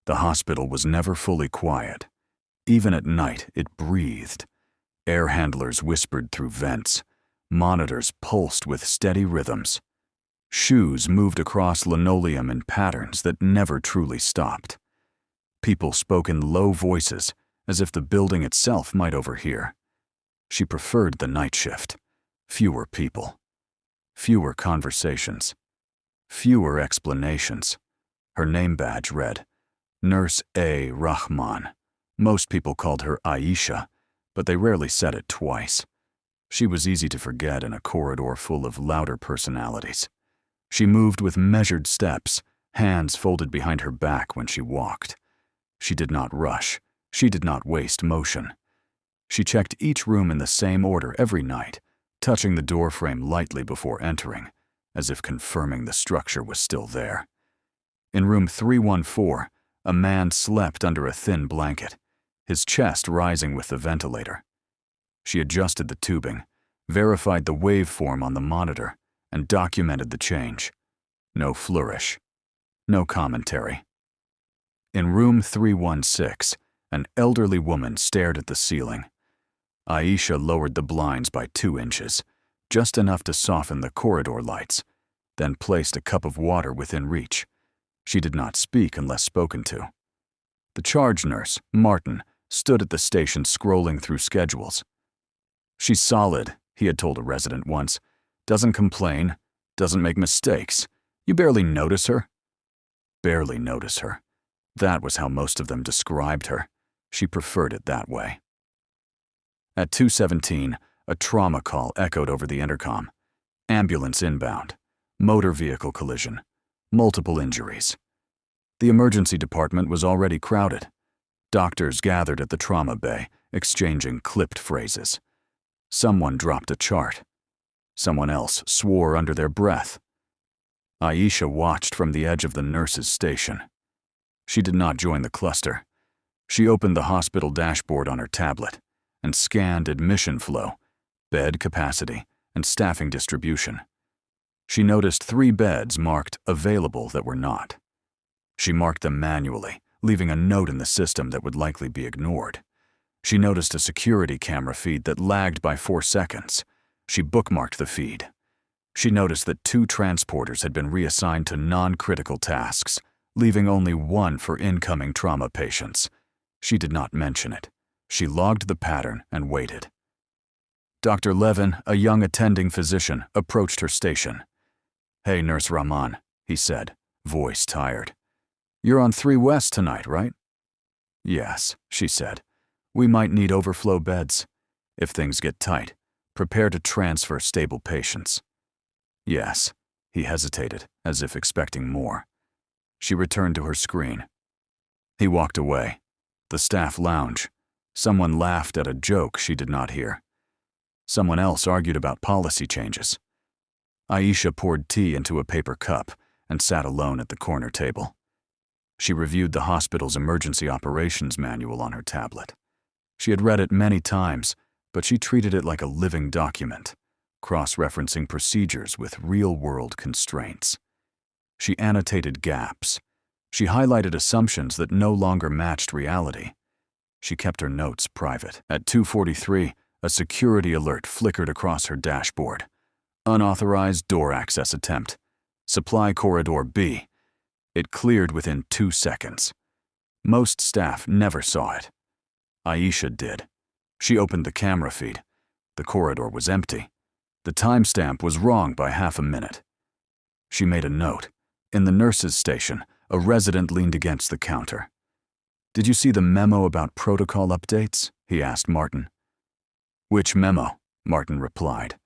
The hospital was never fully quiet. Even at night, it breathed. Air handlers whispered through vents. Monitors pulsed with steady rhythms. Shoes moved across linoleum in patterns that never truly stopped. People spoke in low voices, as if the building itself might overhear. She preferred the night shift. Fewer people. Fewer conversations. Fewer explanations. Her name badge read, Nurse A. Rahman. Most people called her Aisha, but they rarely said it twice. She was easy to forget in a corridor full of louder personalities. She moved with measured steps, hands folded behind her back when she walked. She did not rush. She did not waste motion. She checked each room in the same order every night, touching the doorframe lightly before entering, as if confirming the structure was still there. In room 314, a man slept under a thin blanket, his chest rising with the ventilator. She adjusted the tubing, verified the waveform on the monitor, and documented the change. No flourish. No commentary. In room 316, an elderly woman stared at the ceiling. Aisha lowered the blinds by 2 inches, just enough to soften the corridor lights, then placed a cup of water within reach. She did not speak unless spoken to. The charge nurse, Martin, stood at the station scrolling through schedules. "She's solid," he had told a resident once. "Doesn't complain, doesn't make mistakes. You barely notice her." Barely notice her. That was how most of them described her. She preferred it that way. At 2:17, a trauma call echoed over the intercom. Ambulance inbound. Motor vehicle collision. Multiple injuries. The emergency department was already crowded. Doctors gathered at the trauma bay, exchanging clipped phrases. Someone dropped a chart. Someone else swore under their breath. Aisha watched from the edge of the nurses' station. She did not join the cluster. She opened the hospital dashboard on her tablet and scanned admission flow, bed capacity, and staffing distribution. She noticed 3 beds marked available that were not. She marked them manually, leaving a note in the system that would likely be ignored. She noticed a security camera feed that lagged by 4 seconds. She bookmarked the feed. She noticed that 2 transporters had been reassigned to non-critical tasks, leaving only 1 for incoming trauma patients. She did not mention it. She logged the pattern and waited. Dr. Levin, a young attending physician, approached her station. "Hey, Nurse Rahman," he said, voice tired. "You're on 3 West tonight, right?" "Yes," she said. "We might need overflow beds. If things get tight, prepare to transfer stable patients." "Yes." He hesitated, as if expecting more. She returned to her screen. He walked away. The staff lounge. Someone laughed at a joke she did not hear. Someone else argued about policy changes. Aisha poured tea into a paper cup and sat alone at the corner table. She reviewed the hospital's emergency operations manual on her tablet. She had read it many times, but she treated it like a living document, cross-referencing procedures with real-world constraints. She annotated gaps. She highlighted assumptions that no longer matched reality. She kept her notes private. At 2:43, a security alert flickered across her dashboard. Unauthorized door access attempt. Supply corridor B. It cleared within 2 seconds. Most staff never saw it. Aisha did. She opened the camera feed. The corridor was empty. The timestamp was wrong by half a minute. She made a note. In the nurses' station, a resident leaned against the counter. "Did you see the memo about protocol updates?" he asked Martin. "Which memo?" Martin replied.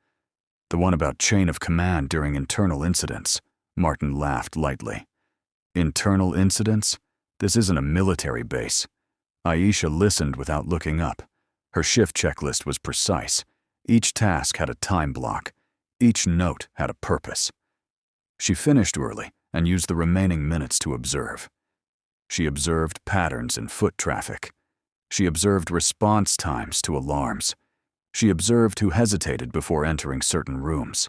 "The one about chain of command during internal incidents." Martin laughed lightly. "Internal incidents? This isn't a military base." Aisha listened without looking up. Her shift checklist was precise. Each task had a time block. Each note had a purpose. She finished early and used the remaining minutes to observe. She observed patterns in foot traffic. She observed response times to alarms. She observed who hesitated before entering certain rooms.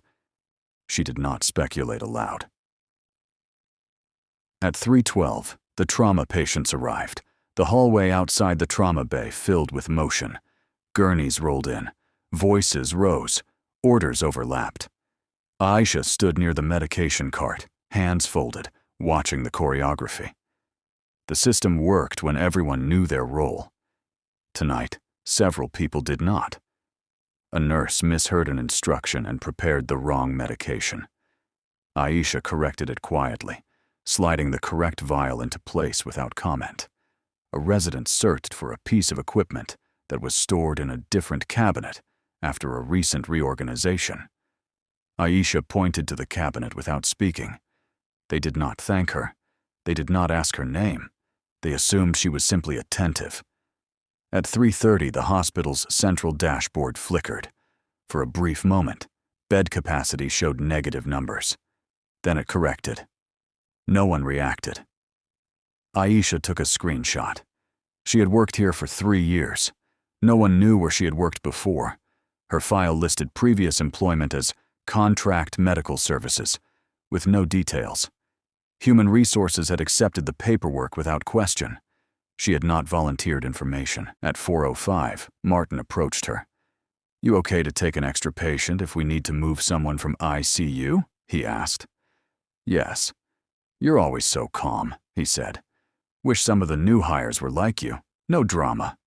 She did not speculate aloud. At 3:12, The trauma patients arrived. The hallway outside the trauma bay filled with motion. Gurneys rolled in. Voices rose. Orders overlapped. Aisha stood near the medication cart, hands folded, watching the choreography. The system worked when everyone knew their role. Tonight, several people did not. A nurse misheard an instruction and prepared the wrong medication. Aisha corrected it quietly, sliding the correct vial into place without comment. A resident searched for a piece of equipment that was stored in a different cabinet after a recent reorganization. Aisha pointed to the cabinet without speaking. They did not thank her. They did not ask her name. They assumed she was simply attentive. At 3:30, the hospital's central dashboard flickered. For a brief moment, bed capacity showed negative numbers. Then it corrected. No one reacted. Aisha took a screenshot. She had worked here for 3 years. No one knew where she had worked before. Her file listed previous employment as contract medical services, with no details. Human Resources had accepted the paperwork without question. She had not volunteered information. At 4:05, Martin approached her. "You okay to take an extra patient if we need to move someone from ICU?" he asked. "Yes." "You're always so calm," he said. "Wish some of the new hires were like you. No drama."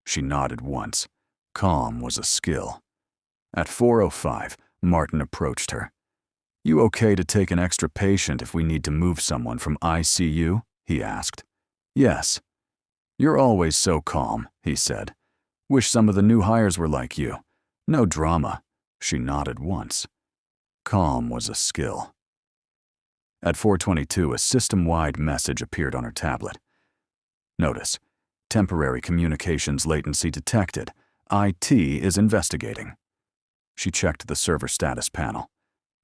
She nodded once. Calm was a skill. At 4:05, Martin approached her. "You okay to take an extra patient if we need to move someone from ICU?" he asked. "Yes." "You're always so calm," he said. "Wish some of the new hires were like you. No drama." She nodded once. Calm was a skill. At 4:22, a system-wide message appeared on her tablet. Notice: temporary communications latency detected. IT is investigating. She checked the server status panel.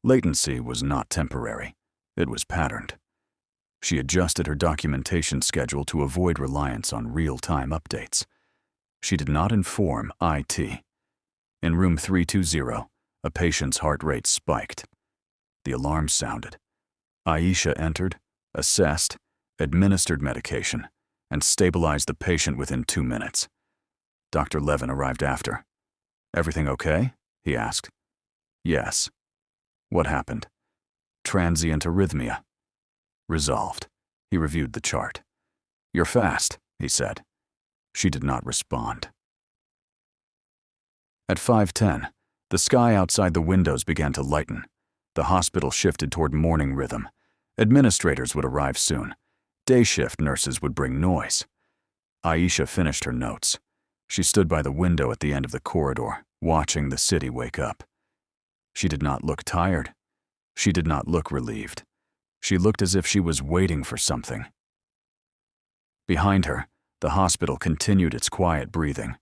Latency was not temporary. It was patterned. She adjusted her documentation schedule to avoid reliance on real-time updates. She did not inform IT. In room 320, a patient's heart rate spiked. The alarm sounded. Aisha entered, assessed, administered medication, and stabilized the patient within 2 minutes. Dr. Levin arrived after. "Everything okay?" he asked. "Yes." "What happened?" "Transient arrhythmia." "Resolved." He reviewed the chart. "You're fast," he said. She did not respond. At 5:10, the sky outside the windows began to lighten. The hospital shifted toward morning rhythm. Administrators would arrive soon. Day shift nurses would bring noise. Aisha finished her notes. She stood by the window at the end of the corridor, watching the city wake up. She did not look tired. She did not look relieved. She looked as if she was waiting for something. Behind her, the hospital continued its quiet breathing.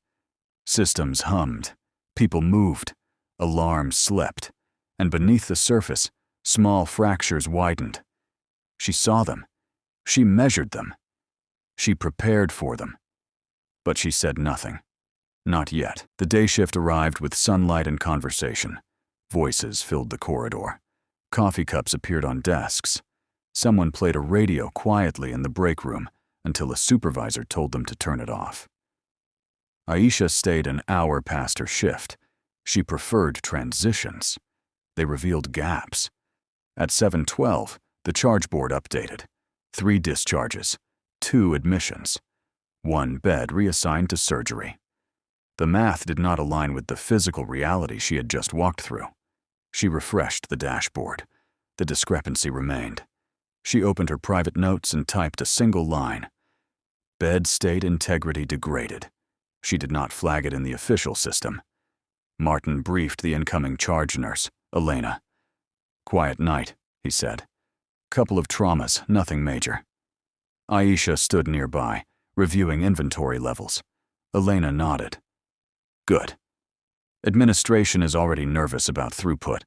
Systems hummed. People moved. Alarms slept. And beneath the surface, small fractures widened. She saw them. She measured them. She prepared for them. But she said nothing. Not yet. The day shift arrived with sunlight and conversation. Voices filled the corridor. Coffee cups appeared on desks. Someone played a radio quietly in the break room until a supervisor told them to turn it off. Aisha stayed an hour past her shift. She preferred transitions. They revealed gaps. At 7:12, the charge board updated. 3 discharges, 2 admissions, 1 bed reassigned to surgery. The math did not align with the physical reality she had just walked through. She refreshed the dashboard. The discrepancy remained. She opened her private notes and typed a single line. Bed state integrity degraded. She did not flag it in the official system. Martin briefed the incoming charge nurse, Elena. "Quiet night," he said. "Couple of traumas, nothing major." Aisha stood nearby, reviewing inventory levels. Elena nodded. "Good." Administration is already nervous about throughput.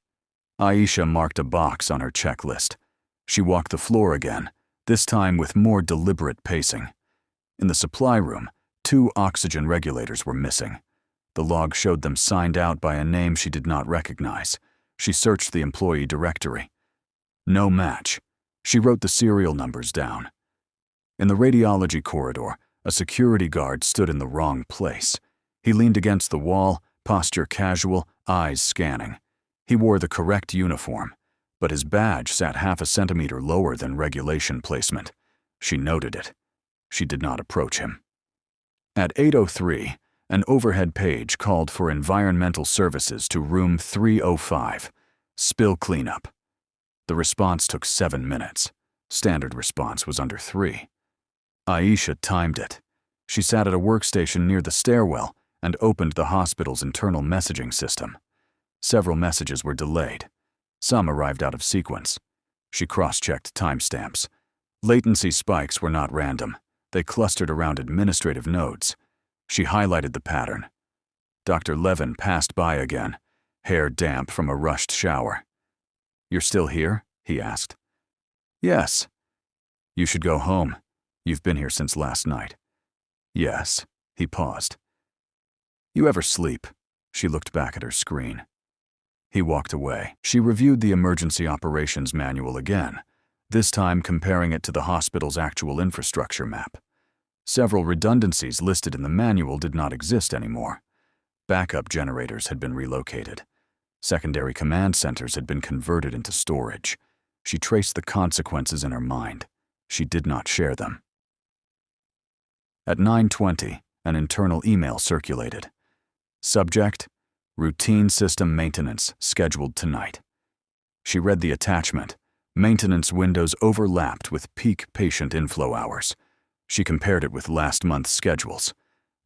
Aisha marked a box on her checklist. She walked the floor again, this time with more deliberate pacing. In the supply room, 2 oxygen regulators were missing. The log showed them signed out by a name she did not recognize. She searched the employee directory. No match. She wrote the serial numbers down. In the radiology corridor, a security guard stood in the wrong place. He leaned against the wall, posture casual, eyes scanning. He wore the correct uniform, but his badge sat half a centimeter lower than regulation placement. She noted it. She did not approach him. At 8:03, an overhead page called for environmental services to room 305, spill cleanup. The response took 7 minutes. Standard response was under 3. Aisha timed it. She sat at a workstation near the stairwell and opened the hospital's internal messaging system. Several messages were delayed. Some arrived out of sequence. She cross-checked timestamps. Latency spikes were not random. They clustered around administrative nodes. She highlighted the pattern. Dr. Levin passed by again, hair damp from a rushed shower. "You're still here?" he asked. "Yes." "You should go home. You've been here since last night." "Yes." He paused. "You ever sleep?" She looked back at her screen. He walked away. She reviewed the emergency operations manual again, this time comparing it to the hospital's actual infrastructure map. Several redundancies listed in the manual did not exist anymore. Backup generators had been relocated. Secondary command centers had been converted into storage. She traced the consequences in her mind. She did not share them. At 9:20, an internal email circulated. Subject: routine system maintenance scheduled tonight. She read the attachment. Maintenance windows overlapped with peak patient inflow hours. She compared it with last month's schedules.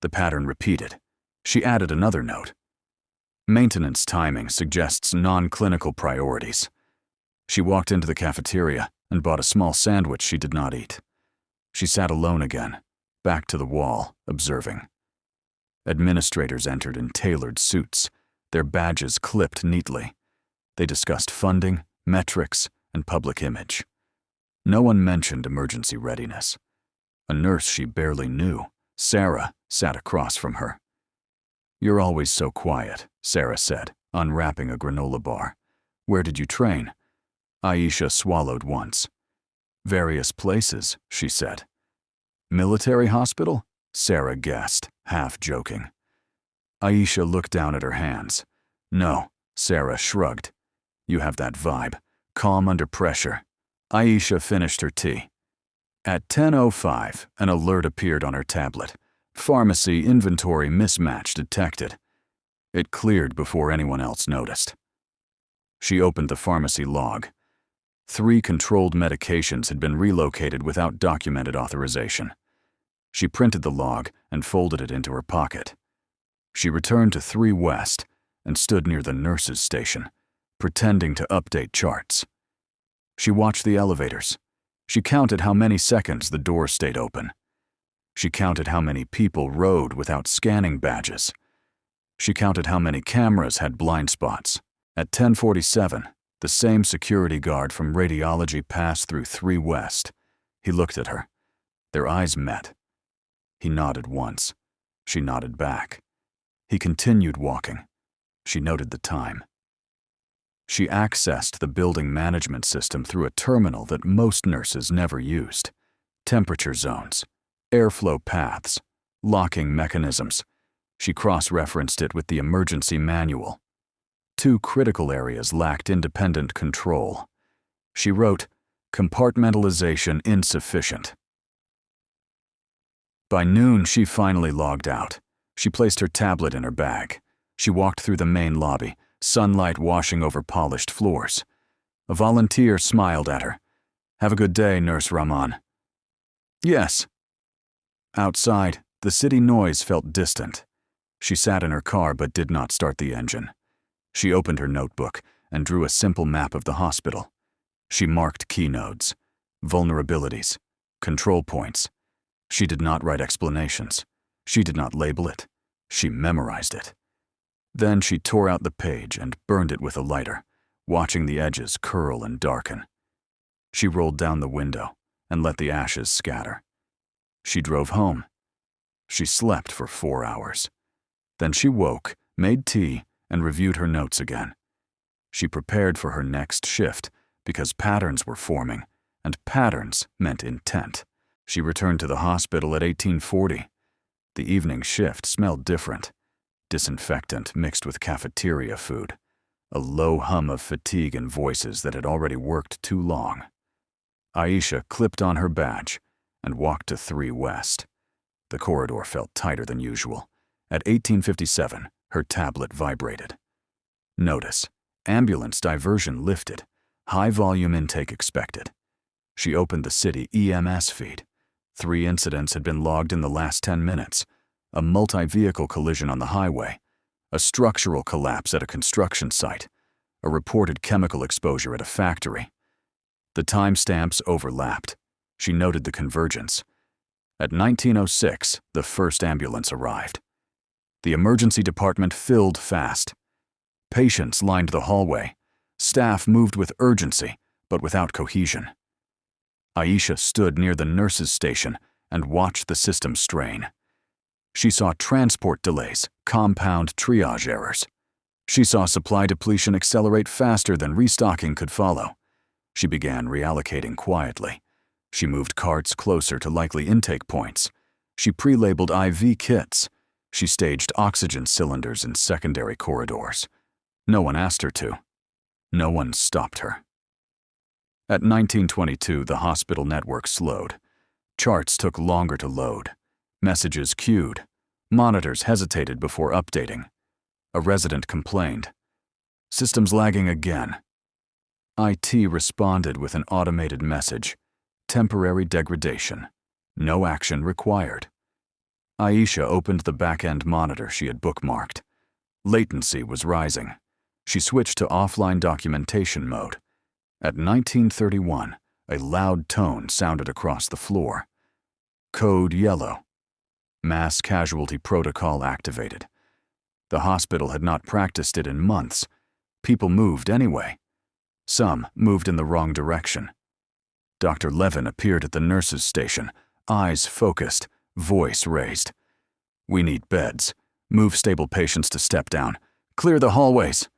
The pattern repeated. She added another note. Maintenance timing suggests non-clinical priorities. She walked into the cafeteria and bought a small sandwich she did not eat. She sat alone again, back to the wall, observing. Administrators entered in tailored suits, their badges clipped neatly. They discussed funding, metrics, and public image. No one mentioned emergency readiness. A nurse she barely knew, Sarah, sat across from her. "You're always so quiet," Sarah said, unwrapping a granola bar. "Where did you train?" Aisha swallowed once. "Various places," she said. "Military hospital?" Sarah guessed, half joking. Aisha looked down at her hands. "No," Sarah shrugged. "You have that vibe, calm under pressure." Aisha finished her tea. At 10:05, an alert appeared on her tablet. Pharmacy inventory mismatch detected. It cleared before anyone else noticed. She opened the pharmacy log. 3 controlled medications had been relocated without documented authorization. She printed the log and folded it into her pocket. She returned to 3 West and stood near the nurse's station, pretending to update charts. She watched the elevators. She counted how many seconds the door stayed open. She counted how many people rode without scanning badges. She counted how many cameras had blind spots. At 10:47, the same security guard from radiology passed through 3 West. He looked at her. Their eyes met. He nodded once. She nodded back. He continued walking. She noted the time. She accessed the building management system through a terminal that most nurses never used. Temperature zones, airflow paths, locking mechanisms. She cross-referenced it with the emergency manual. 2 critical areas lacked independent control. She wrote, "Compartmentalization insufficient." By noon, she finally logged out. She placed her tablet in her bag. She walked through the main lobby, sunlight washing over polished floors. A volunteer smiled at her. "Have a good day, Nurse Rahman." "Yes." Outside, the city noise felt distant. She sat in her car but did not start the engine. She opened her notebook and drew a simple map of the hospital. She marked key nodes, vulnerabilities, control points. She did not write explanations. She did not label it. She memorized it. Then she tore out the page and burned it with a lighter, watching the edges curl and darken. She rolled down the window and let the ashes scatter. She drove home. She slept for 4 hours. Then she woke, made tea, and reviewed her notes again. She prepared for her next shift because patterns were forming, and patterns meant intent. She returned to the hospital at 1840. The evening shift smelled different. Disinfectant mixed with cafeteria food. A low hum of fatigue and voices that had already worked too long. Aisha clipped on her badge and walked to 3 West. The corridor felt tighter than usual. At 1857, her tablet vibrated. Notice, ambulance diversion lifted. High volume intake expected. She opened the city EMS feed. 3 incidents had been logged in the last 10 minutes. A multi-vehicle collision on the highway. A structural collapse at a construction site. A reported chemical exposure at a factory. The timestamps overlapped. She noted the convergence. At 19:06, the first ambulance arrived. The emergency department filled fast. Patients lined the hallway. Staff moved with urgency, but without cohesion. Aisha stood near the nurses' station and watched the system strain. She saw transport delays, compound triage errors. She saw supply depletion accelerate faster than restocking could follow. She began reallocating quietly. She moved carts closer to likely intake points. She pre-labeled IV kits. She staged oxygen cylinders in secondary corridors. No one asked her to. No one stopped her. At 1922, the hospital network slowed. Charts took longer to load. Messages queued. Monitors hesitated before updating. A resident complained. "System's lagging again." IT responded with an automated message. "Temporary degradation. No action required." Aisha opened the back-end monitor she had bookmarked. Latency was rising. She switched to offline documentation mode. At 1931, a loud tone sounded across the floor. Code yellow. Mass casualty protocol activated. The hospital had not practiced it in months. People moved anyway. Some moved in the wrong direction. Dr. Levin appeared at the nurses' station, eyes focused, voice raised. "We need beds. Move stable patients to step down. Clear the hallways."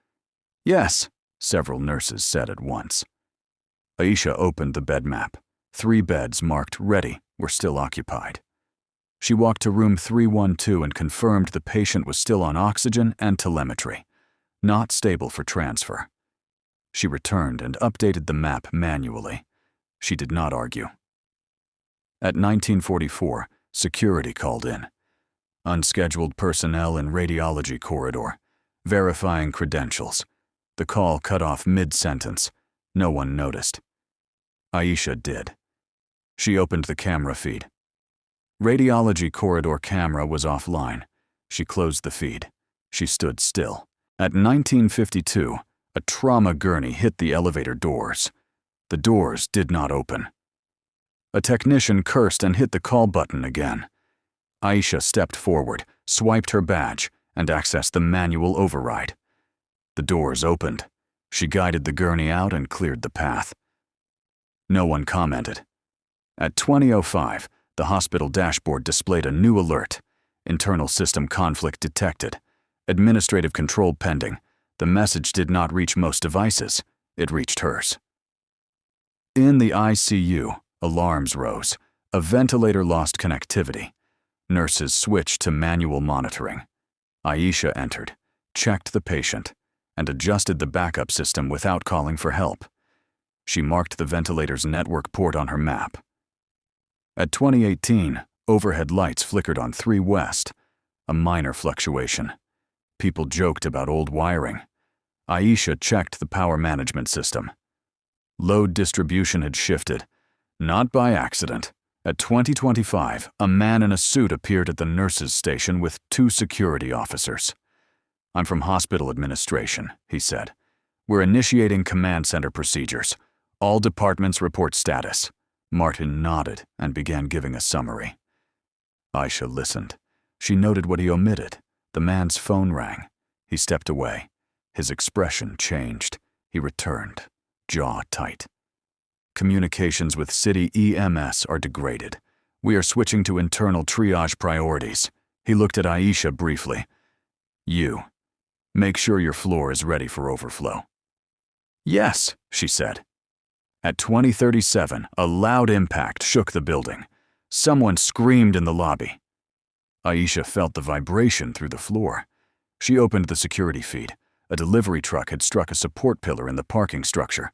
"Yes," several nurses said at once. Aisha opened the bed map. 3 beds marked ready were still occupied. She walked to room 312 and confirmed the patient was still on oxygen and telemetry, not stable for transfer. She returned and updated the map manually. She did not argue. At 1944, security called in. Unscheduled personnel in radiology corridor, verifying credentials. The call cut off mid-sentence. No one noticed. Aisha did. She opened the camera feed. Radiology corridor camera was offline. She closed the feed. She stood still. At 1952, a trauma gurney hit the elevator doors. The doors did not open. A technician cursed and hit the call button again. Aisha stepped forward, swiped her badge, and accessed the manual override. The doors opened. She guided the gurney out and cleared the path. No one commented. At 20:05, the hospital dashboard displayed a new alert. Internal system conflict detected. Administrative control pending. The message did not reach most devices. It reached hers. In the ICU, alarms rose. A ventilator lost connectivity. Nurses switched to manual monitoring. Aisha entered, checked the patient, and adjusted the backup system without calling for help. She marked the ventilator's network port on her map. At 2018, overhead lights flickered on 3 West, a minor fluctuation. People joked about old wiring. Aisha checked the power management system. Load distribution had shifted, not by accident. At 2025, a man in a suit appeared at the nurses' station with 2 security officers. "I'm from hospital administration," he said. "We're initiating command center procedures. All departments report status." Martin nodded and began giving a summary. Aisha listened. She noted what he omitted. The man's phone rang. He stepped away. His expression changed. He returned, jaw tight. "Communications with city EMS are degraded. We are switching to internal triage priorities." He looked at Aisha briefly. "You, make sure your floor is ready for overflow." "Yes," she said. At 2037, a loud impact shook the building. Someone screamed in the lobby. Aisha felt the vibration through the floor. She opened the security feed. A delivery truck had struck a support pillar in the parking structure.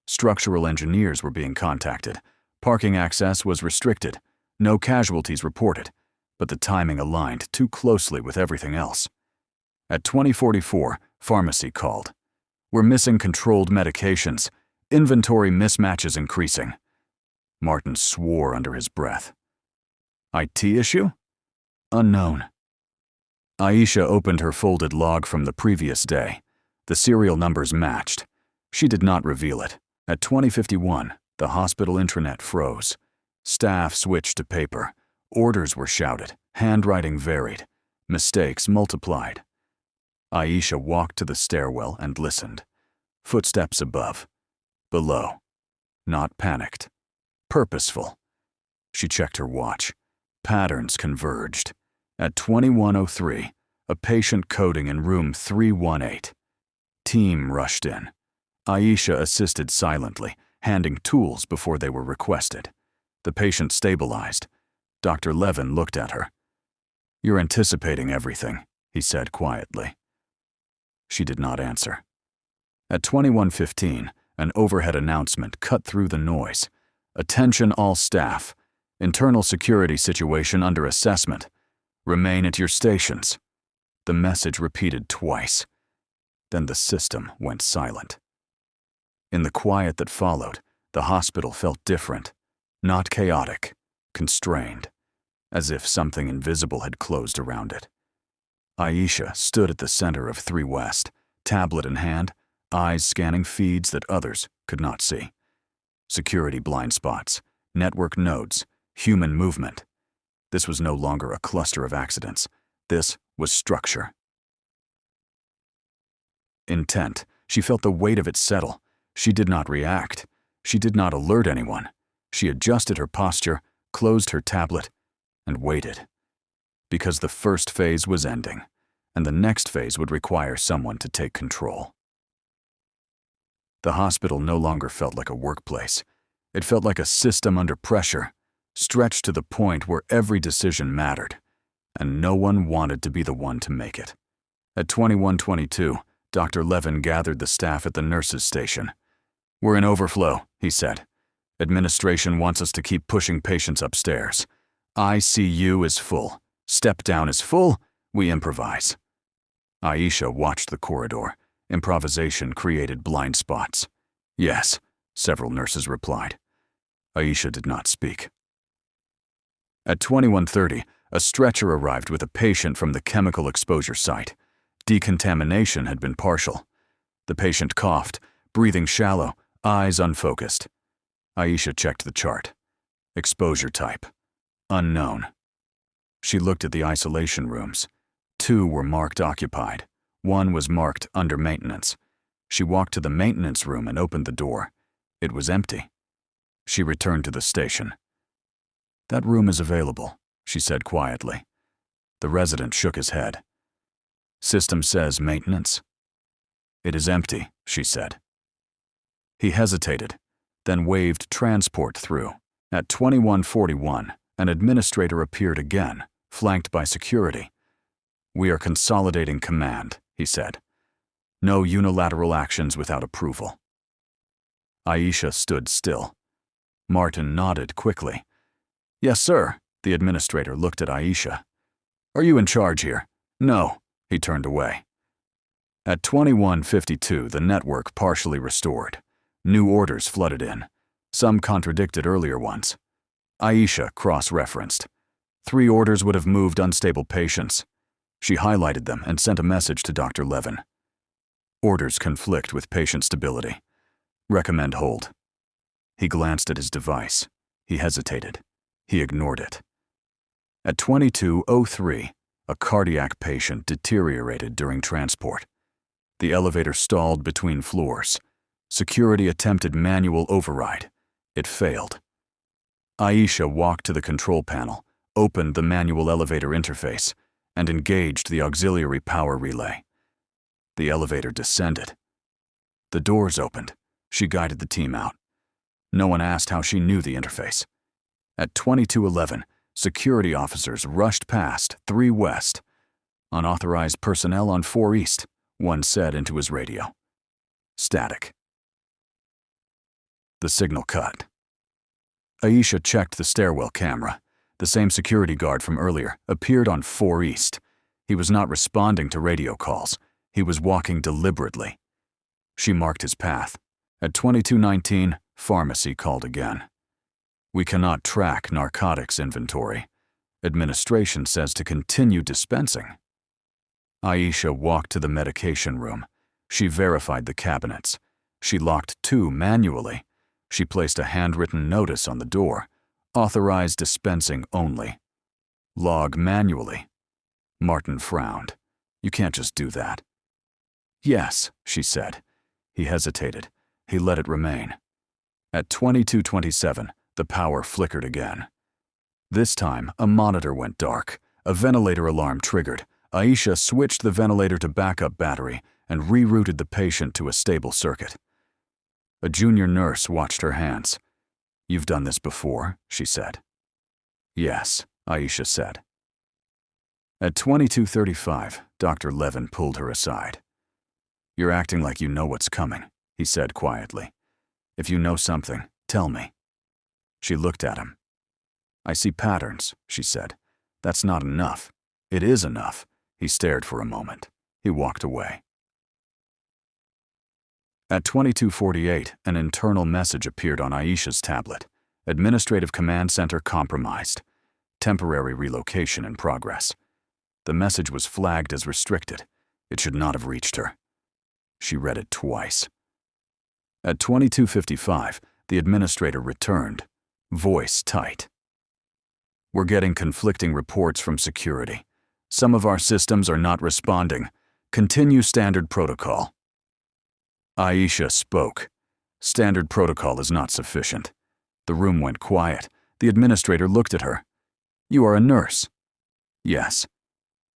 Structural engineers were being contacted. Parking access was restricted. No casualties reported, but the timing aligned too closely with everything else. At 20:44, pharmacy called. "We're missing controlled medications. Inventory mismatches increasing." Martin swore under his breath. IT issue? Unknown. Aisha opened her folded log from the previous day. The serial numbers matched. She did not reveal it. At 20:51, the hospital intranet froze. Staff switched to paper. Orders were shouted. Handwriting varied. Mistakes multiplied. Aisha walked to the stairwell and listened. Footsteps above. Below. Not panicked. Purposeful. She checked her watch. Patterns converged. At 21:03, a patient coding in room 318. Team rushed in. Aisha assisted silently, handing tools before they were requested. The patient stabilized. Dr. Levin looked at her. "You're anticipating everything," he said quietly. She did not answer. At 21:15, an overhead announcement cut through the noise. "Attention all staff. Internal security situation under assessment. Remain at your stations." The message repeated twice. Then the system went silent. In the quiet that followed, the hospital felt different. Not chaotic, constrained, as if something invisible had closed around it. Aisha stood at the center of 3 West, tablet in hand, eyes scanning feeds that others could not see. Security blind spots, network nodes, human movement. This was no longer a cluster of accidents. This was structure. Intent, she felt the weight of it settle. She did not react. She did not alert anyone. She adjusted her posture, closed her tablet, and waited. Because the first phase was ending, and the next phase would require someone to take control. The hospital no longer felt like a workplace. It felt like a system under pressure, stretched to the point where every decision mattered, and no one wanted to be the one to make it. At 21:22, Dr. Levin gathered the staff at the nurses' station. "We're in overflow," he said. "Administration wants us to keep pushing patients upstairs. ICU is full. Step down is full. We improvise." Aisha watched the corridor. Improvisation created blind spots. "Yes," several nurses replied. Aisha did not speak. At 21:30, a stretcher arrived with a patient from the chemical exposure site. Decontamination had been partial. The patient coughed, breathing shallow, eyes unfocused. Aisha checked the chart. Exposure type. Unknown. She looked at the isolation rooms. 2 were marked occupied. 1 was marked under maintenance. She walked to the maintenance room and opened the door. It was empty. She returned to the station. "That room is available," she said quietly. The resident shook his head. "System says maintenance." "It is empty," she said. He hesitated, then waved transport through. At 21:41, an administrator appeared again, flanked by security. "We are consolidating command," he said. "No unilateral actions without approval." Aisha stood still. Martin nodded quickly. "Yes, sir." The administrator looked at Aisha. "Are you in charge here?" "No." He turned away. At 21:52, the network partially restored. New orders flooded in. Some contradicted earlier ones. Aisha cross-referenced. 3 orders would have moved unstable patients. She highlighted them and sent a message to Dr. Levin. Orders conflict with patient stability. Recommend hold. He glanced at his device. He hesitated. He ignored it. At 22:03, a cardiac patient deteriorated during transport. The elevator stalled between floors. Security attempted manual override. It failed. Aisha walked to the control panel, opened the manual elevator interface, and engaged the auxiliary power relay. The elevator descended. The doors opened. She guided the team out. No one asked how she knew the interface. At 22:11, security officers rushed past 3 West. "Unauthorized personnel on 4 East," one said into his radio. Static. The signal cut. Aisha checked the stairwell camera. The same security guard from earlier appeared on 4 East. He was not responding to radio calls. He was walking deliberately. She marked his path. At 22:19, pharmacy called again. "We cannot track narcotics inventory. Administration says to continue dispensing." Aisha walked to the medication room. She verified the cabinets. She locked 2 manually. She placed a handwritten notice on the door. "Authorized dispensing only." "Log manually." Martin frowned. "You can't just do that." "Yes," she said. He hesitated. He let it remain. At 22:27, the power flickered again. This time, a monitor went dark. A ventilator alarm triggered. Aisha switched the ventilator to backup battery and rerouted the patient to a stable circuit. A junior nurse watched her hands. "You've done this before," she said. "Yes," Aisha said. At 22:35, Dr. Levin pulled her aside. "You're acting like you know what's coming," he said quietly. "If you know something, tell me." She looked at him. "I see patterns," she said. "That's not enough." "It is enough." He stared for a moment. He walked away. At 22:48, an internal message appeared on Aisha's tablet. "Administrative Command Center compromised. Temporary relocation in progress." The message was flagged as restricted. It should not have reached her. She read it twice. At 22:55, the administrator returned, voice tight. "We're getting conflicting reports from security. Some of our systems are not responding. Continue standard protocol." Aisha spoke. "Standard protocol is not sufficient." The room went quiet. The administrator looked at her. "You are a nurse?" "Yes."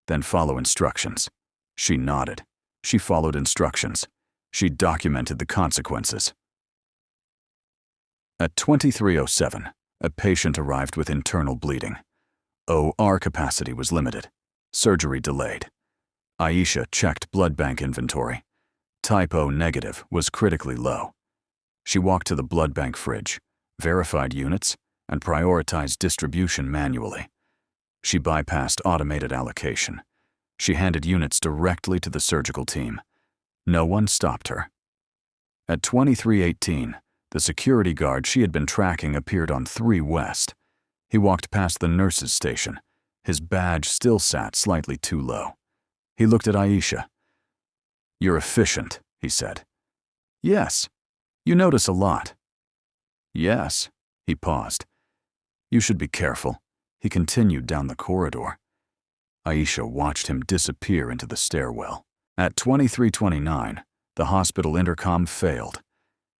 "Then follow instructions." She nodded. She followed instructions. She documented the consequences. At 23:07, a patient arrived with internal bleeding. OR capacity was limited. Surgery delayed. Aisha checked blood bank inventory. Type O negative was critically low. She walked to the blood bank fridge, verified units, and prioritized distribution manually. She bypassed automated allocation. She handed units directly to the surgical team. No one stopped her. At 23:18, the security guard she had been tracking appeared on 3 West. He walked past the nurse's station. His badge still sat slightly too low. He looked at Aisha. "You're efficient," he said. "Yes. You notice a lot." "Yes." He paused. "You should be careful." He continued down the corridor. Aisha watched him disappear into the stairwell. At 23:29, the hospital intercom failed.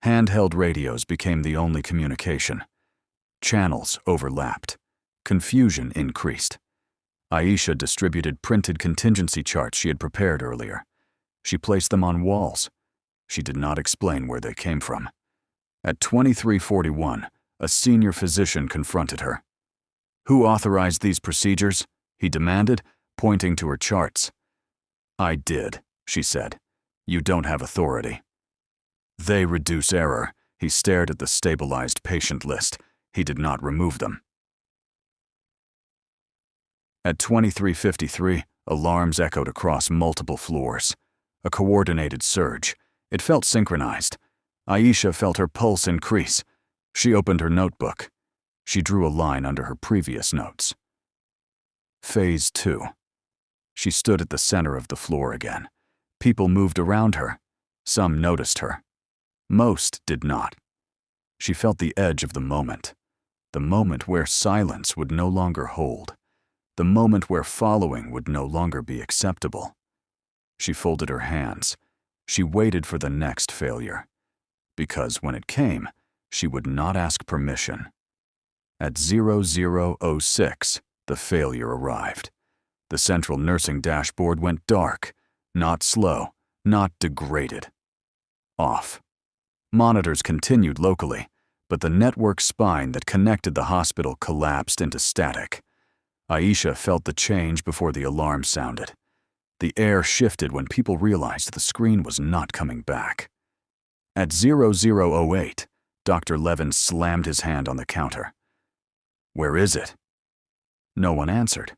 Handheld radios became the only communication. Channels overlapped. Confusion increased. Aisha distributed printed contingency charts she had prepared earlier. She placed them on walls. She did not explain where they came from. At 23:41, a senior physician confronted her. "Who authorized these procedures?" he demanded, pointing to her charts. "I did," she said. "You don't have authority." "They reduce error." He stared at the stabilized patient list. He did not remove them. At 23:53, alarms echoed across multiple floors. A coordinated surge. It felt synchronized. Aisha felt her pulse increase. She opened her notebook. She drew a line under her previous notes. Phase 2. She stood at the center of the floor again. People moved around her. Some noticed her. Most did not. She felt the edge of the moment where silence would no longer hold, the moment where following would no longer be acceptable. She folded her hands. She waited for the next failure, because when it came, she would not ask permission. At 00:06, the failure arrived. The central nursing dashboard went dark, not slow, not degraded. Off. Monitors continued locally, but the network spine that connected the hospital collapsed into static. Aisha felt the change before the alarm sounded. The air shifted when people realized the screen was not coming back. At 0008, Dr. Levin slammed his hand on the counter. "Where is it?" No one answered.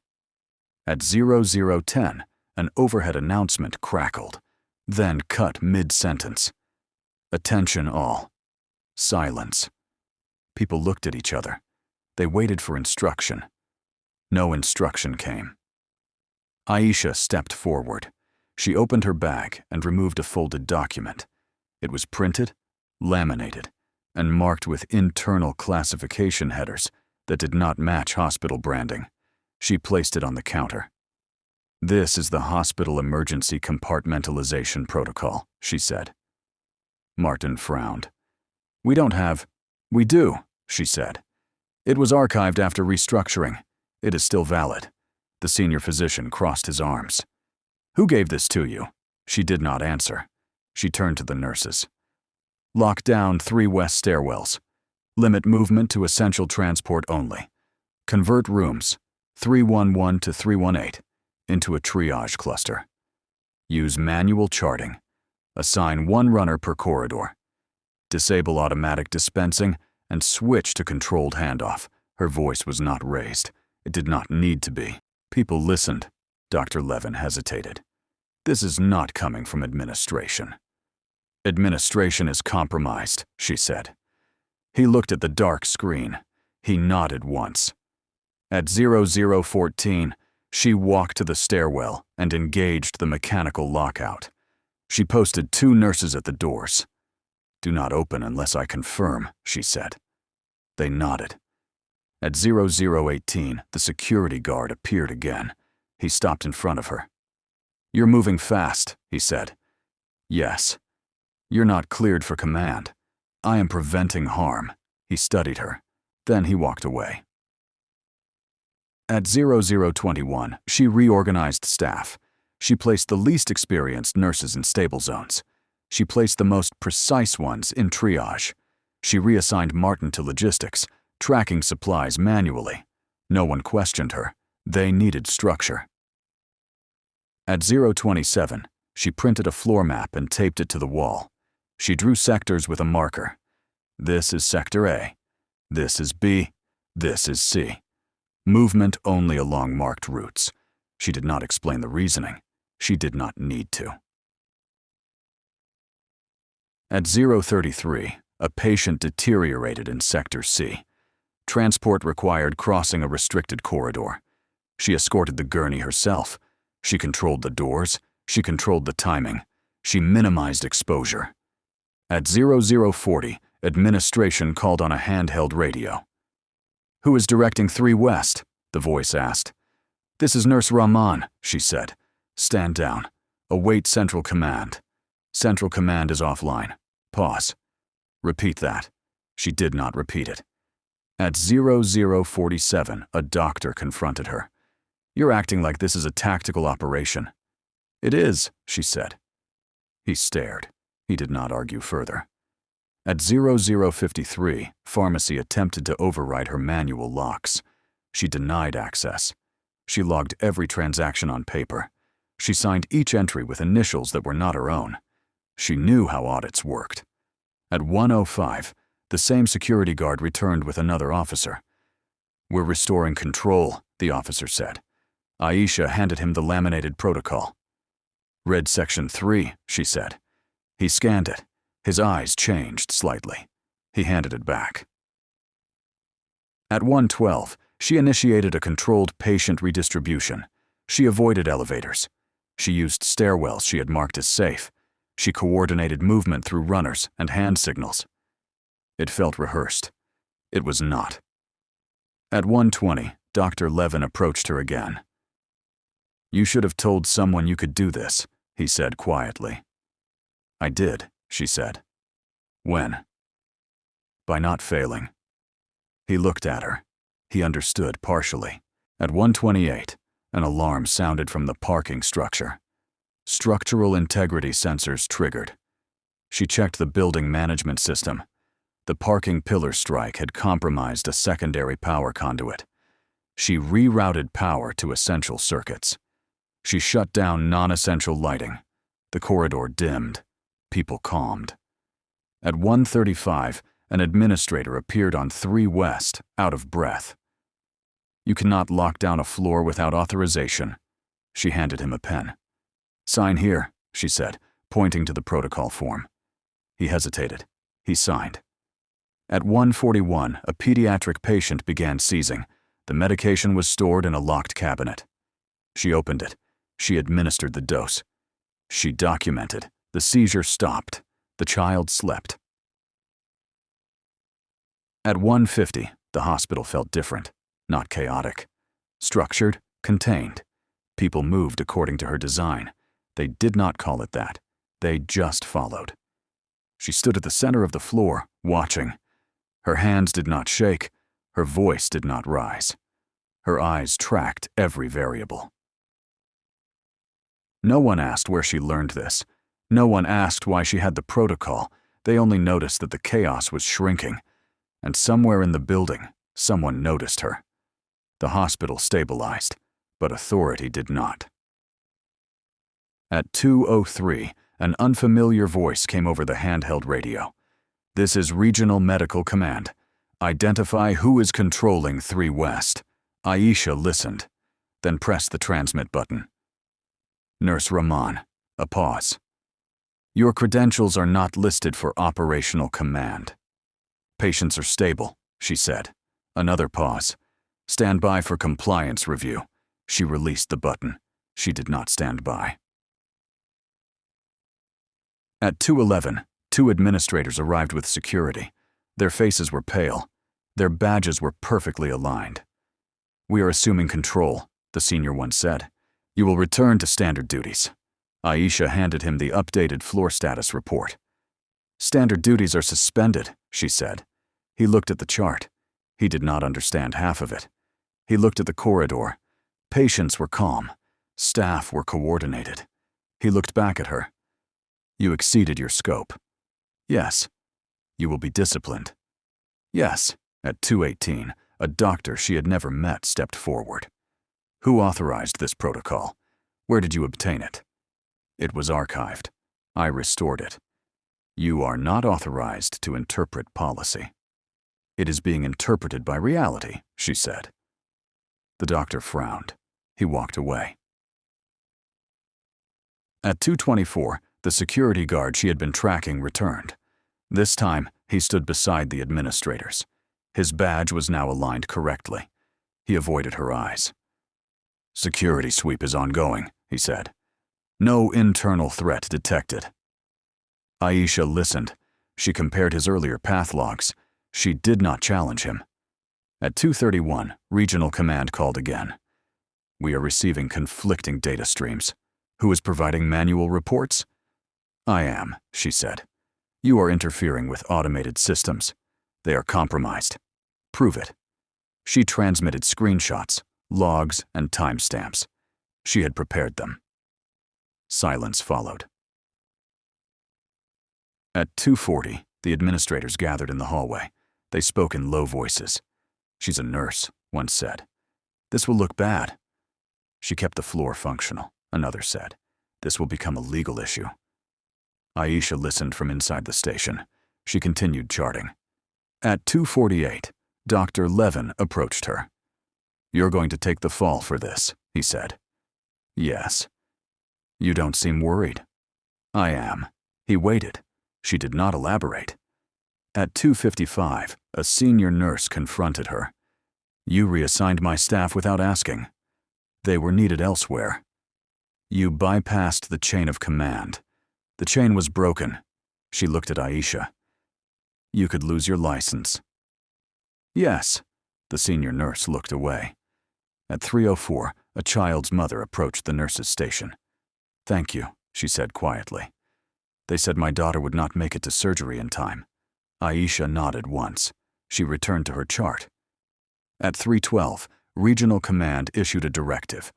At 0010, an overhead announcement crackled, then cut mid-sentence. "Attention all." Silence. People looked at each other. They waited for instruction. No instruction came. Aisha stepped forward. She opened her bag and removed a folded document. It was printed, laminated, and marked with internal classification headers that did not match hospital branding. She placed it on the counter. "This is the hospital emergency compartmentalization protocol," she said. Martin frowned. "We don't have—" "We do," she said. "It was archived after restructuring. It is still valid." The senior physician crossed his arms. "Who gave this to you?" She did not answer. She turned to the nurses. "Lock down 3 west stairwells. Limit movement to essential transport only. Convert rooms, 311 to 318, into a triage cluster. Use manual charting. Assign 1 runner per corridor. Disable automatic dispensing and switch to controlled handoff." Her voice was not raised. It did not need to be. People listened. Dr. Levin hesitated. "This is not coming from administration." "Administration is compromised," she said. He looked at the dark screen. He nodded once. At 0014, she walked to the stairwell and engaged the mechanical lockout. She posted 2 nurses at the doors. "Do not open unless I confirm," she said. They nodded. At 0018, the security guard appeared again. He stopped in front of her. "You're moving fast," he said. "Yes." "You're not cleared for command. I am preventing harm." He studied her. Then he walked away. At 0021, she reorganized staff. She placed the least experienced nurses in stable zones. She placed the most precise ones in triage. She reassigned Martin to logistics, tracking supplies manually. No one questioned her. They needed structure. At 027, she printed a floor map and taped it to the wall. She drew sectors with a marker. This is Sector A. This is B. This is C. Movement only along marked routes. She did not explain the reasoning. She did not need to. At 033, a patient deteriorated in Sector C. Transport required crossing a restricted corridor. She escorted the gurney herself. She controlled the doors. She controlled the timing. She minimized exposure. At 0040, administration called on a handheld radio. "Who is directing 3 West?" the voice asked. "This is Nurse Rahman," she said. "Stand down. Await Central Command. Central Command is offline. Pause. Repeat that." She did not repeat it. At 0047, a doctor confronted her. "You're acting like this is a tactical operation." "It is," she said. He stared. He did not argue further. At 0053, pharmacy attempted to override her manual locks. She denied access. She logged every transaction on paper. She signed each entry with initials that were not her own. She knew how audits worked. At 1:05, the same security guard returned with another officer. "We're restoring control," the officer said. Aisha handed him the laminated protocol. "Read Section 3, she said. He scanned it. His eyes changed slightly. He handed it back. At 1:12, she initiated a controlled patient redistribution. She avoided elevators. She used stairwells she had marked as safe. She coordinated movement through runners and hand signals. It felt rehearsed. It was not. At 1:20, Dr. Levin approached her again. "You should have told someone you could do this," he said quietly. "I did," she said. "When?" "By not failing." He looked at her. He understood partially. At 1:28, an alarm sounded from the parking structure. Structural integrity sensors triggered. She checked the building management system. The parking pillar strike had compromised a secondary power conduit. She rerouted power to essential circuits. She shut down non-essential lighting. The corridor dimmed. People calmed. At 1:35, an administrator appeared on 3 West, out of breath. "You cannot lock down a floor without authorization." She handed him a pen. "Sign here," she said, pointing to the protocol form. He hesitated. He signed. At 1:41, a pediatric patient began seizing. The medication was stored in a locked cabinet. She opened it. She administered the dose. She documented. The seizure stopped. The child slept. At 1:50, the hospital felt different, not chaotic. Structured, contained. People moved according to her design. They did not call it that. They just followed. She stood at the center of the floor, watching. Her hands did not shake. Her voice did not rise. Her eyes tracked every variable. No one asked where she learned this. No one asked why she had the protocol. They only noticed that the chaos was shrinking. And somewhere in the building, someone noticed her. The hospital stabilized, but authority did not. At 2:03, an unfamiliar voice came over the handheld radio. "This is Regional Medical Command. Identify who is controlling 3 West." Aisha listened, then pressed the transmit button. Nurse Rahman. A pause. "Your credentials are not listed for operational command." "Patients are stable," she said. Another pause. "Stand by for compliance review." She released the button. She did not stand by. At 2:11, 2 administrators arrived with security. Their faces were pale. Their badges were perfectly aligned. "We are assuming control," the senior one said. "You will return to standard duties." Aisha handed him the updated floor status report. "Standard duties are suspended," she said. He looked at the chart. He did not understand half of it. He looked at the corridor. Patients were calm. Staff were coordinated. He looked back at her. "You exceeded your scope." "Yes." "You will be disciplined." "Yes." At 2:18, a doctor she had never met stepped forward. "Who authorized this protocol? Where did you obtain it?" "It was archived. I restored it." "You are not authorized to interpret policy." "It is being interpreted by reality," she said. The doctor frowned. He walked away. At 2:24, the security guard she had been tracking returned. This time, he stood beside the administrators. His badge was now aligned correctly. He avoided her eyes. "Security sweep is ongoing," he said. "No internal threat detected." Aisha listened. She compared his earlier path logs. She did not challenge him. At 2:31, Regional Command called again. "We are receiving conflicting data streams. Who is providing manual reports?" "I am," she said. "You are interfering with automated systems. They are compromised. Prove it." She transmitted screenshots, logs, and timestamps. She had prepared them. Silence followed. At 2:40, the administrators gathered in the hallway. They spoke in low voices. "She's a nurse," one said. "This will look bad." "She kept the floor functional," another said. "This will become a legal issue." Aisha listened from inside the station. She continued charting. At 2:48, Dr. Levin approached her. "You're going to take the fall for this," he said. "Yes." "You don't seem worried." "I am." He waited. She did not elaborate. At 2:55, a senior nurse confronted her. "You reassigned my staff without asking. They were needed elsewhere. You bypassed the chain of command. The chain was broken." She looked at Aisha. "You could lose your license." "Yes." The senior nurse looked away. At 3:04, a child's mother approached the nurse's station. "Thank you," she said quietly. "They said my daughter would not make it to surgery in time." Aisha nodded once. She returned to her chart. At 3:12, Regional Command issued a directive.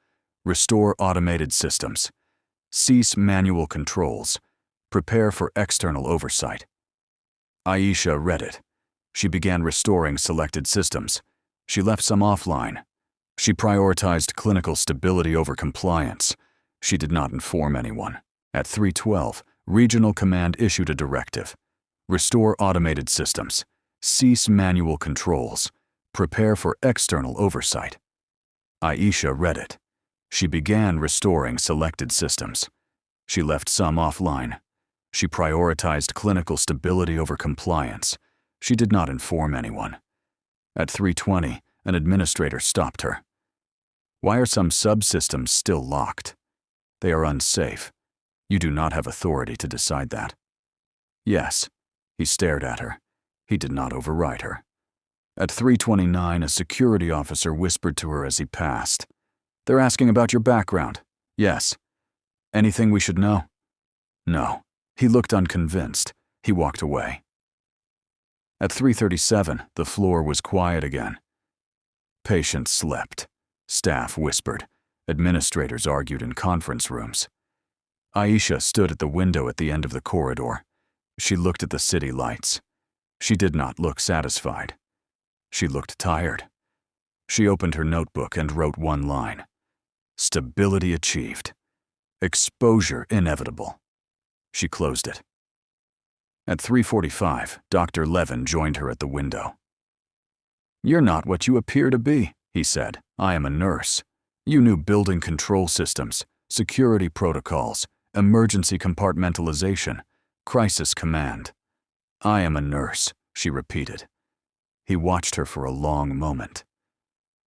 Restore automated systems. Cease manual controls. Prepare for external oversight. Aisha read it. She began restoring selected systems. She left some offline. She prioritized clinical stability over compliance. She did not inform anyone. At 3:12, Regional Command issued a directive. Restore automated systems. Cease manual controls. Prepare for external oversight. Aisha read it. She began restoring selected systems. She left some offline. She prioritized clinical stability over compliance. She did not inform anyone. At 3:20, an administrator stopped her. Why are some subsystems still locked? They are unsafe. You do not have authority to decide that. Yes. He stared at her. He did not override her. At 3:29, a security officer whispered to her as he passed. They're asking about your background. Yes. Anything we should know? No. He looked unconvinced. He walked away. At 3:37, the floor was quiet again. Patients slept. Staff whispered. Administrators argued in conference rooms. Aisha stood at the window at the end of the corridor. She looked at the city lights. She did not look satisfied. She looked tired. She opened her notebook and wrote one line. Stability achieved. Exposure inevitable. She closed it. At 3:45, Dr. Levin joined her at the window. You're not what you appear to be, he said. I am a nurse. You knew building control systems, security protocols, emergency compartmentalization, crisis command. I am a nurse, she repeated. He watched her for a long moment.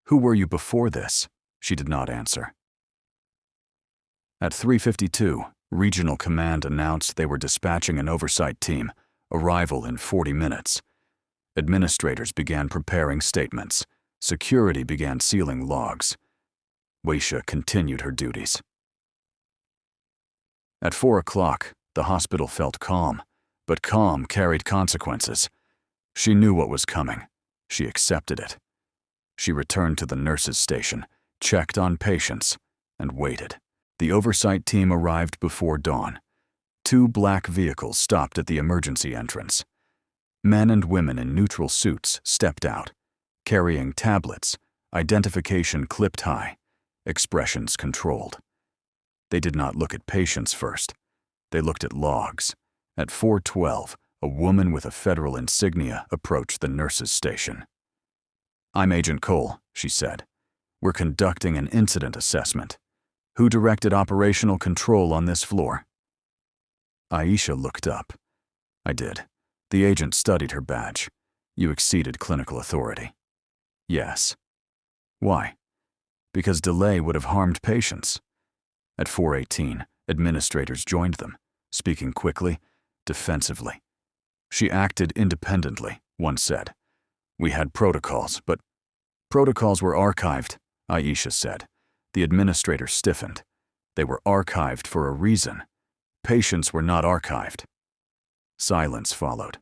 Who were you before this? She did not answer. At 3:52, Regional Command announced they were dispatching an oversight team, arrival in 40 minutes. Administrators began preparing statements. Security began sealing logs. Weisha continued her duties. At 4 o'clock, the hospital felt calm, but calm carried consequences. She knew what was coming. She accepted it. She returned to the nurses' station, checked on patients, and waited. The oversight team arrived before dawn. 2 black vehicles stopped at the emergency entrance. Men and women in neutral suits stepped out, carrying tablets, identification clipped high, expressions controlled. They did not look at patients first. They looked at logs. At 4:12, a woman with a federal insignia approached the nurses' station. I'm Agent Cole, she said. We're conducting an incident assessment. Who directed operational control on this floor? Aisha looked up. I did. The agent studied her badge. You exceeded clinical authority. Yes. Why? Because delay would have harmed patients. At 4:18, administrators joined them, speaking quickly, defensively. She acted independently, one said. We had protocols, but protocols were archived, Aisha said. The administrator stiffened. They were archived for a reason. Patients were not archived. Silence followed.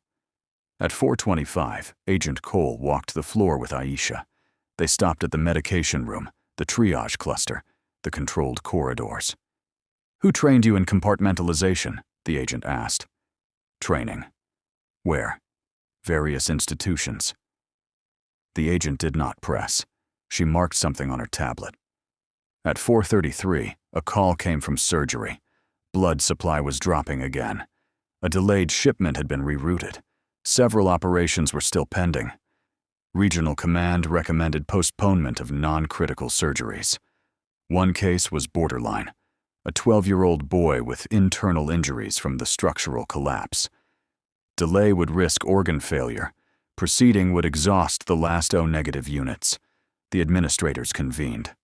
At 4:25, Agent Cole walked the floor with Aisha. They stopped at the medication room, the triage cluster, the controlled corridors. Who trained you in compartmentalization? The agent asked. Training. Where? Various institutions. The agent did not press. She marked something on her tablet. At 4:33, a call came from surgery. Blood supply was dropping again. A delayed shipment had been rerouted. Several operations were still pending. Regional Command recommended postponement of non-critical surgeries. One case was borderline, a 12-year-old boy with internal injuries from the structural collapse. Delay would risk organ failure. Proceeding would exhaust the last O-negative units. The administrators convened.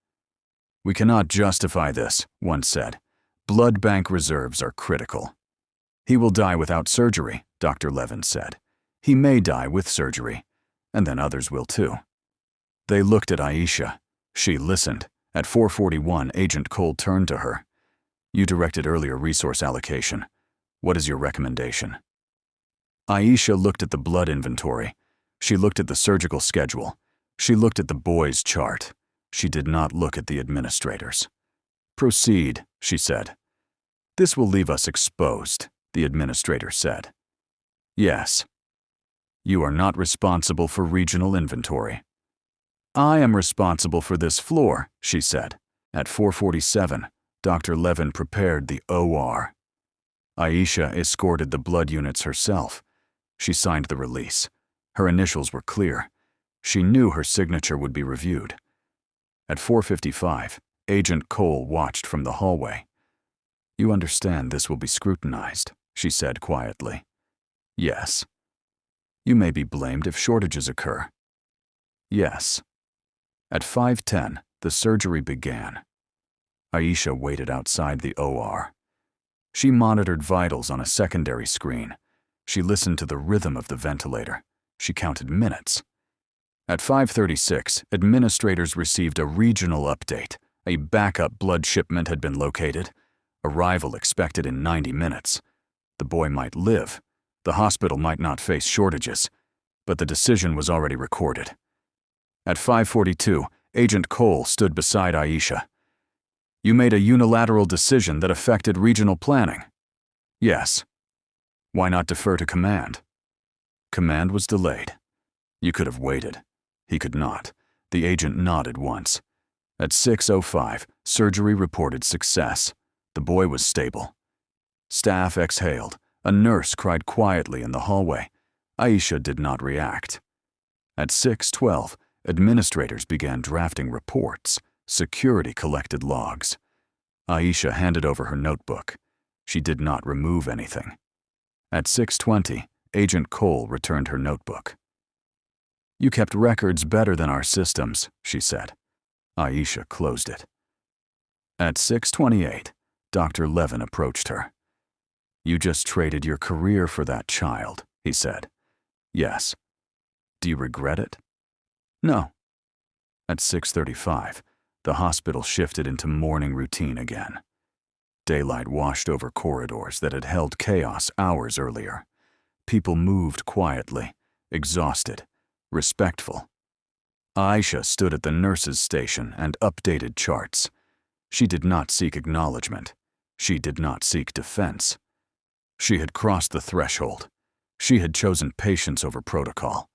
We cannot justify this, one said. Blood bank reserves are critical. He will die without surgery, Dr. Levin said. He may die with surgery, and then others will too. They looked at Aisha. She listened. At 4:41, Agent Cole turned to her. You directed earlier resource allocation. What is your recommendation? Aisha looked at the blood inventory. She looked at the surgical schedule. She looked at the boy's chart. She did not look at the administrators. Proceed, she said. This will leave us exposed, the administrator said. Yes. You are not responsible for regional inventory. I am responsible for this floor, she said. At 4:47, Dr. Levin prepared the OR. Aisha escorted the blood units herself. She signed the release. Her initials were clear. She knew her signature would be reviewed. At 4:55, Agent Cole watched from the hallway. You understand this will be scrutinized, she said quietly. Yes. You may be blamed if shortages occur. Yes. At 5:10, the surgery began. Aisha waited outside the OR. She monitored vitals on a secondary screen. She listened to the rhythm of the ventilator. She counted minutes. At 5:36, administrators received a regional update. A backup blood shipment had been located. Arrival expected in 90 minutes. The boy might live. The hospital might not face shortages. But the decision was already recorded. At 5:42, Agent Cole stood beside Aisha. You made a unilateral decision that affected regional planning. Yes. Why not defer to command? Command was delayed. You could have waited. He could not. The agent nodded once. At 6:05, surgery reported success. The boy was stable. Staff exhaled. A nurse cried quietly in the hallway. Aisha did not react. At 6:12, administrators began drafting reports. Security collected logs. Aisha handed over her notebook. She did not remove anything. At 6:20, Agent Cole returned her notebook. You kept records better than our systems, she said. Aisha closed it. At 6:28, Dr. Levin approached her. You just traded your career for that child, he said. Yes. Do you regret it? No. At 6:35, the hospital shifted into morning routine again. Daylight washed over corridors that had held chaos hours earlier. People moved quietly, exhausted, respectful. Aisha stood at the nurse's station and updated charts. She did not seek acknowledgement. She did not seek defense. She had crossed the threshold. She had chosen patience over protocol.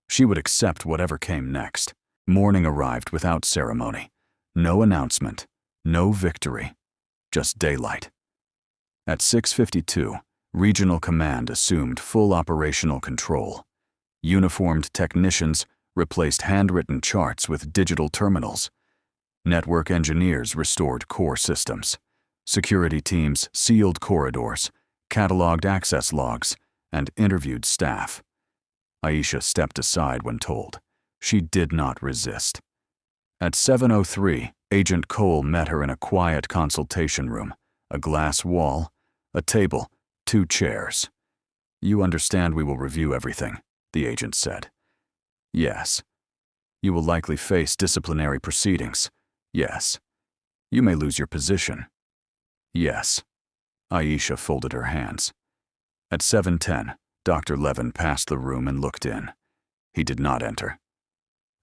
She would accept whatever came next. Morning arrived without ceremony. No announcement, no victory, just daylight. At 6:52, Regional Command assumed full operational control. Uniformed technicians replaced handwritten charts with digital terminals. Network engineers restored core systems. Security teams sealed corridors, cataloged access logs, and interviewed staff. Aisha stepped aside when told. She did not resist. At 7:03, Agent Cole met her in a quiet consultation room, a glass wall, a table, 2 chairs. You understand we will review everything, the agent said. Yes. You will likely face disciplinary proceedings. Yes. You may lose your position. Yes. Aisha folded her hands. At 7:10, Dr. Levin passed the room and looked in. He did not enter.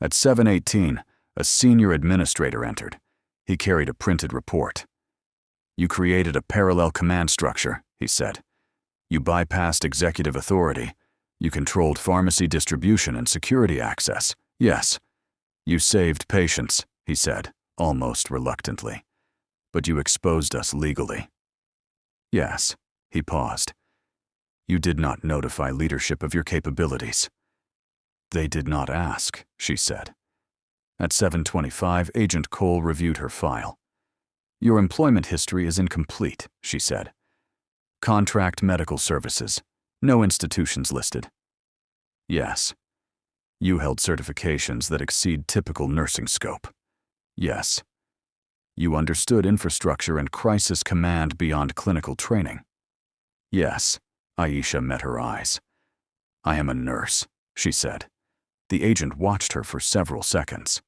At 7:18, a senior administrator entered. He carried a printed report. You created a parallel command structure, he said. You bypassed executive authority. You controlled pharmacy distribution and security access. Yes. You saved patients, he said, almost reluctantly. But you exposed us legally. Yes. He paused. You did not notify leadership of your capabilities. They did not ask, she said. At 7:25, Agent Cole reviewed her file. Your employment history is incomplete, she said. Contract medical services. No institutions listed. Yes. You held certifications that exceed typical nursing scope. Yes. You understood infrastructure and crisis command beyond clinical training. Yes. Aisha met her eyes. I am a nurse, she said. The agent watched her for several seconds.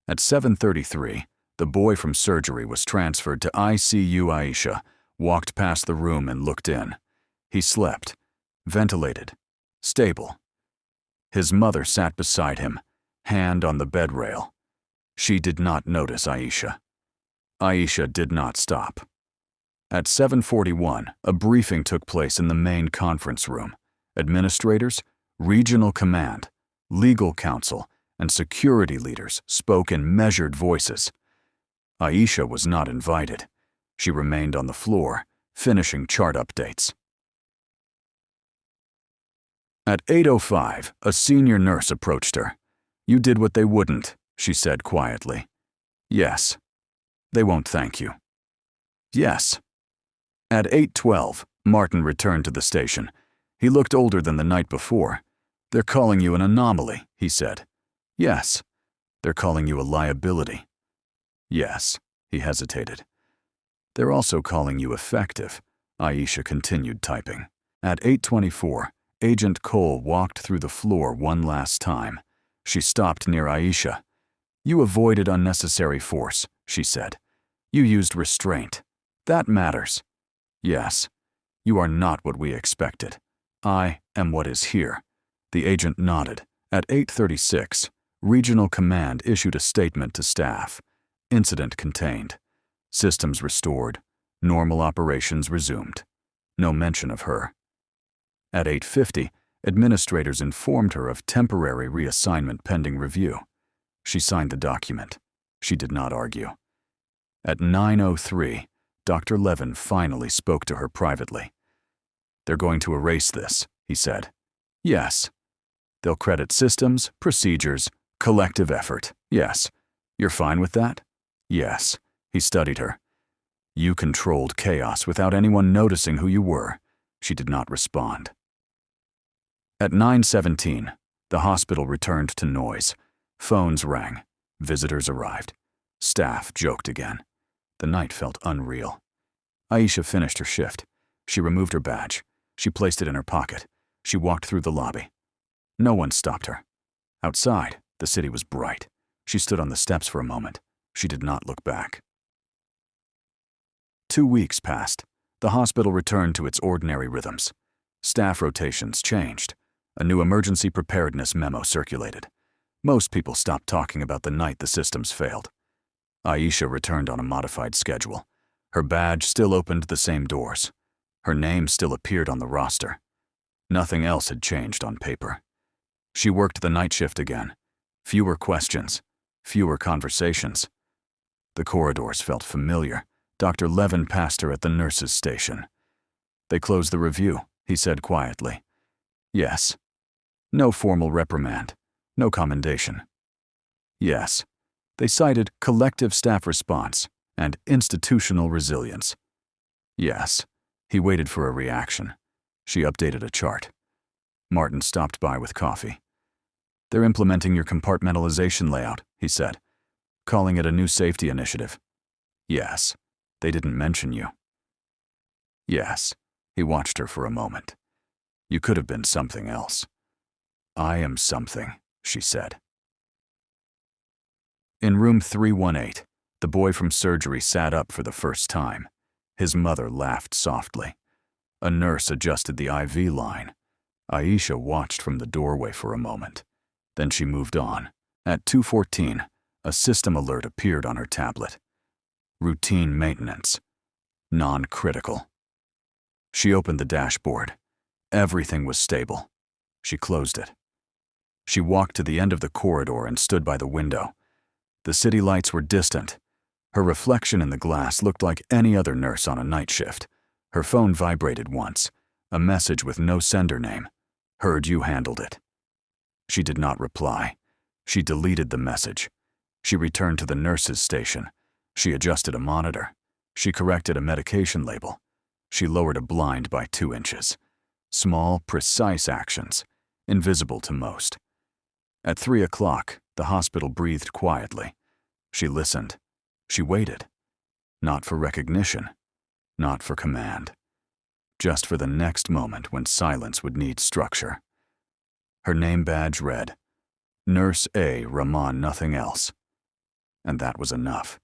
At 7:33, the boy from surgery was transferred to ICU. Aisha walked past the room and looked in. He slept, ventilated, stable. His mother sat beside him, hand on the bed rail. She did not notice Aisha. Aisha did not stop. At 7:41, a briefing took place in the main conference room. Administrators, Regional command, legal counsel, and security leaders spoke in measured voices. Aisha was not invited. She remained on the floor, finishing chart updates. At 8:05, a senior nurse approached her. "You did what they wouldn't," she said quietly. "Yes." "They won't thank you." "Yes." At 8:12, Martin returned to the station. He looked older than the night before. "They're calling you an anomaly," he said. "Yes." "They're calling you a liability." "Yes." He hesitated. "They're also calling you effective," Aisha continued typing. At 8:24, Agent Cole walked through the floor one last time. She stopped near Aisha. "You avoided unnecessary force," she said. "You used restraint. That matters." "Yes. You are not what we expected. I am what is here." The agent nodded. At 8:36, Regional Command issued a statement to staff. Incident contained. Systems restored. Normal operations resumed. No mention of her. At 8:50, administrators informed her of temporary reassignment pending review. She signed the document. She did not argue. At 9:03, Dr. Levin finally spoke to her privately. "They're going to erase this," he said. "Yes." "They'll credit systems, procedures, collective effort." "Yes." "You're fine with that?" "Yes." He studied her. "You controlled chaos without anyone noticing who you were." She did not respond. At 9:17, the hospital returned to noise. Phones rang. Visitors arrived. Staff joked again. The night felt unreal. Aisha finished her shift. She removed her badge. She placed it in her pocket. She walked through the lobby. No one stopped her. Outside, the city was bright. She stood on the steps for a moment. She did not look back. 2 weeks passed. The hospital returned to its ordinary rhythms. Staff rotations changed. A new emergency preparedness memo circulated. Most people stopped talking about the night the systems failed. Aisha returned on a modified schedule. Her badge still opened the same doors. Her name still appeared on the roster. Nothing else had changed on paper. She worked the night shift again. Fewer questions, fewer conversations. The corridors felt familiar. Dr. Levin passed her at the nurses' station. "They closed the review," he said quietly. "Yes." "No formal reprimand. No commendation." "Yes." They cited collective staff response and institutional resilience. "Yes." He waited for a reaction. She updated a chart. Martin stopped by with coffee. "They're implementing your compartmentalization layout," he said, "calling it a new safety initiative." "Yes." "They didn't mention you." "Yes." He watched her for a moment. "You could have been something else." "I am something," she said. In room 318, the boy from surgery sat up for the first time. His mother laughed softly. A nurse adjusted the IV line. Aisha watched from the doorway for a moment. Then she moved on. At 2:14, a system alert appeared on her tablet. Routine maintenance. Non-critical. She opened the dashboard. Everything was stable. She closed it. She walked to the end of the corridor and stood by the window. The city lights were distant. Her reflection in the glass looked like any other nurse on a night shift. Her phone vibrated once. A message with no sender name. "Heard you handled it." She did not reply. She deleted the message. She returned to the nurse's station. She adjusted a monitor. She corrected a medication label. She lowered a blind by 2 inches. Small, precise actions, invisible to most. At 3 o'clock, the hospital breathed quietly. She listened. She waited. Not for recognition. Not for command. Just for the next moment when silence would need structure. Her name badge read, Nurse A. Rahman, nothing else. And that was enough.